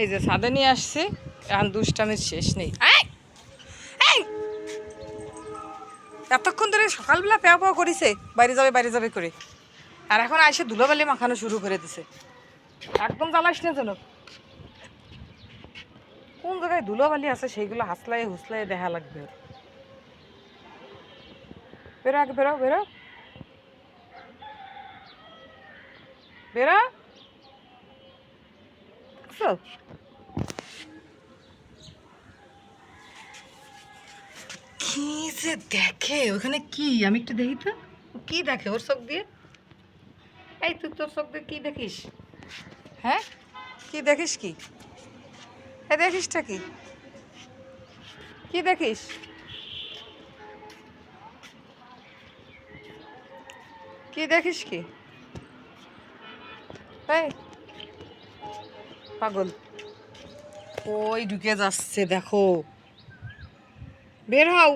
এই যে ছাদে নিয়ে আসছি, এখন দুষ্টামির শেষ নেই। এতক্ষণ ধরে সকালবেলা পেয়া পাওয়া করেছে বাইরে যাবে করে, আর এখন আইসে ধুলোবালি মাখানো শুরু করে দিছে। একদম জ্বালাস না যেন, কোন জায়গায় ধুলোবালি আছে সেইগুলো হাসলাই হুসলাই দেখা লাগবে। বেরো আগে, বেরো বেরো বেরো। কি যে দেখে ওখানে, কি আমি একটু দেখি তো, কি দেখে ওর চোখ দিয়ে? এই তুই তোর চোখ দিয়ে কি দেখিস? হ্যাঁ, কি দেখিস? কি এ দেখিসটা কি? কি দেখিস? কি দেখিস? কি এই পাগল, ওই ঢুকে যাচ্ছে দেখো, বের হও।